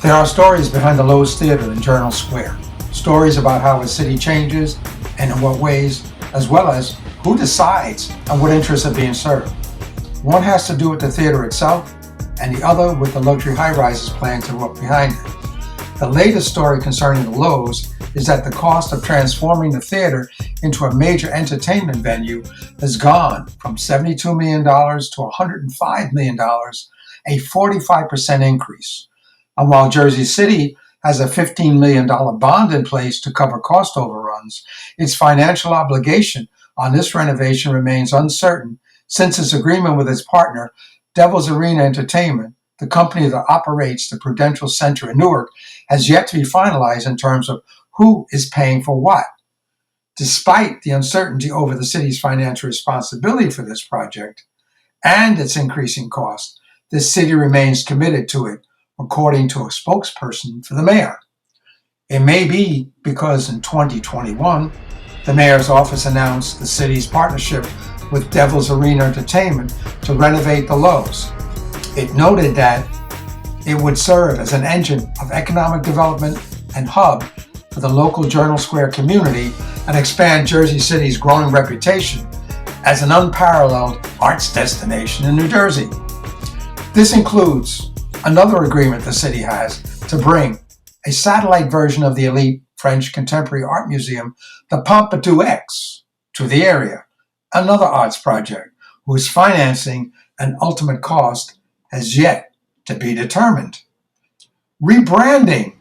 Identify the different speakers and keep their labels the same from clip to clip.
Speaker 1: There are stories behind the Lowe's Theater in Journal Square. Stories about how a city changes and in what ways, as well as who decides and what interests are being served. One has to do with the theater itself, and the other with the luxury high-rises planned to look behind it. The latest story concerning the Lowe's is that the cost of transforming the theater into a major entertainment venue has gone from $72 million to $105 million, a 45% increase. And while Jersey City has a $15 million bond in place to cover cost overruns, its financial obligation on this renovation remains uncertain since its agreement with its partner, Devils Arena Entertainment, the company that operates the Prudential Center in Newark, has yet to be finalized in terms of who is paying for what. Despite the uncertainty over the city's financial responsibility for this project and its increasing cost, the city remains committed to it, according to a spokesperson for the mayor. It may be because in 2021, the mayor's office announced the city's partnership with Devils Arena Entertainment to renovate the Lowe's. It noted that it would serve as an engine of economic development and hub for the local Journal Square community and expand Jersey City's growing reputation as an unparalleled arts destination in New Jersey. This includes another agreement the city has to bring a satellite version of the elite French contemporary art museum, the Pompidou X, to the area, another arts project whose financing and ultimate cost has yet to be determined. Rebranding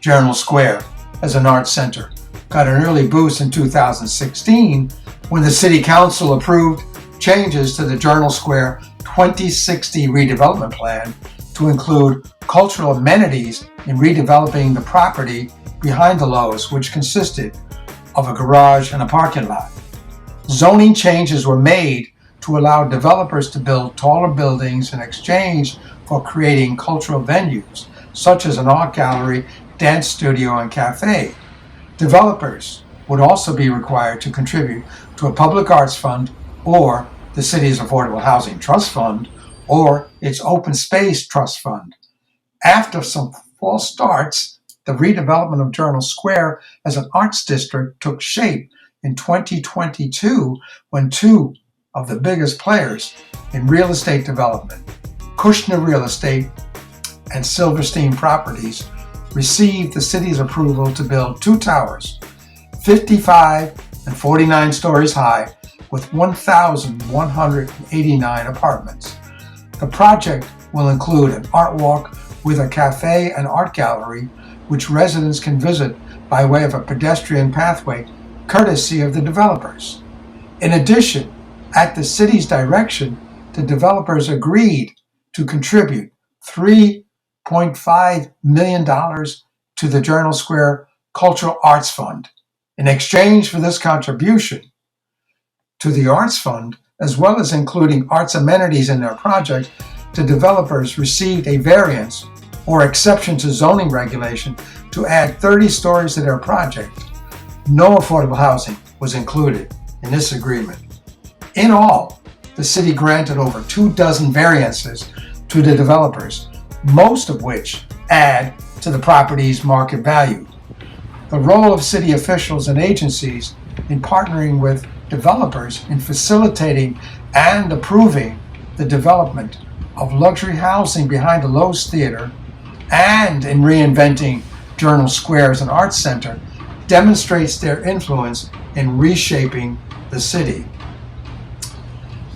Speaker 1: Journal Square as an arts center got an early boost in 2016 when the City Council approved changes to the Journal Square 2060 redevelopment plan to include cultural amenities in redeveloping the property behind the Lowe's, which consisted of a garage and a parking lot. Zoning changes were made to allow developers to build taller buildings in exchange for creating cultural venues, such as an art gallery, dance studio, and cafe. Developers would also be required to contribute to a public arts fund or the city's Affordable Housing Trust Fund or its Open Space Trust Fund. After some false starts, the redevelopment of Journal Square as an arts district took shape in 2022 when two of the biggest players in real estate development, Kushner Real Estate and Silverstein Properties, received the city's approval to build two towers, 55 and 49 stories high, with 1,189 apartments. The project will include an art walk with a cafe and art gallery, which residents can visit by way of a pedestrian pathway, courtesy of the developers. In addition, at the city's direction, the developers agreed to contribute $3.5 million to the Journal Square Cultural Arts Fund. In exchange for this contribution to the Arts Fund, as well as including arts amenities in their project, the developers received a variance or exception to zoning regulation to add 30 stories to their project. No affordable housing was included in this agreement. In all, the city granted over 24 variances to the developers, most of which add to the property's market value. The role of city officials and agencies in partnering with developers in facilitating and approving the development of luxury housing behind the Lowe's Theater and in reinventing Journal Square as an arts center demonstrates their influence in reshaping the city.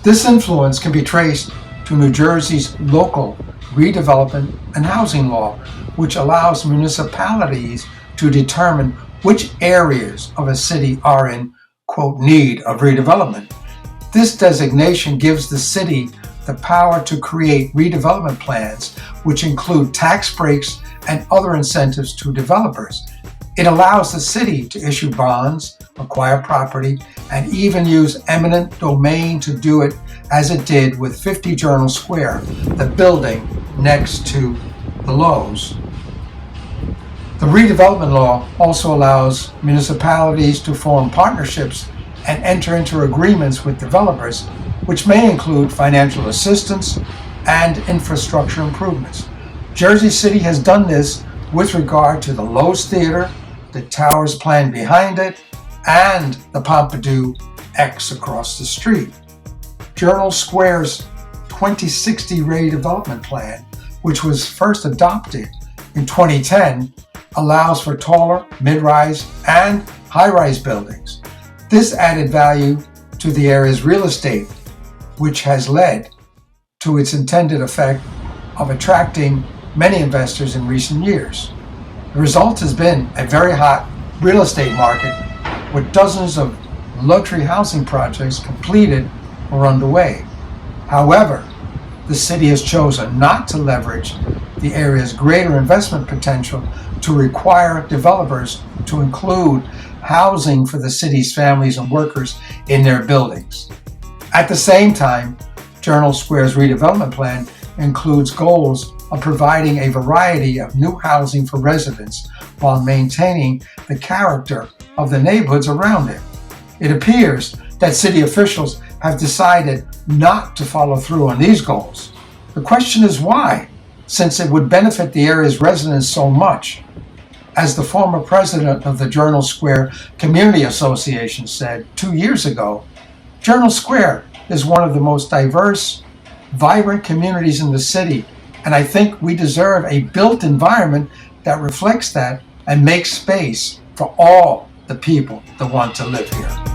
Speaker 1: This influence can be traced to New Jersey's local redevelopment and housing law, which allows municipalities to determine which areas of a city are in, quote, need of redevelopment. This designation gives the city the power to create redevelopment plans, which include tax breaks and other incentives to developers. It allows the city to issue bonds, acquire property, and even use eminent domain to do it, as it did with 50 Journal Square, the building next to the Lowe's. The redevelopment law also allows municipalities to form partnerships and enter into agreements with developers, which may include financial assistance and infrastructure improvements. Jersey City has done this with regard to the Lowe Theater, the towers planned behind it, and the Pompidou X across the street. Journal Square's 2060 redevelopment plan, which was first adopted in 2010, allows for taller, mid-rise, and high-rise buildings. This added value to the area's real estate, which has led to its intended effect of attracting many investors in recent years. The result has been a very hot real estate market with dozens of luxury housing projects completed or underway. However, the city has chosen not to leverage the area's greater investment potential to require developers to include housing for the city's families and workers in their buildings. At the same time, Journal Square's redevelopment plan includes goals of providing a variety of new housing for residents while maintaining the character of the neighborhoods around it. It appears that city officials have decided not to follow through on these goals. The question is why, since it would benefit the area's residents so much. As the former president of the Journal Square Community Association said 2 years ago, Journal Square is one of the most diverse, vibrant communities in the city, and I think we deserve a built environment that reflects that and makes space for all the people that want to live here.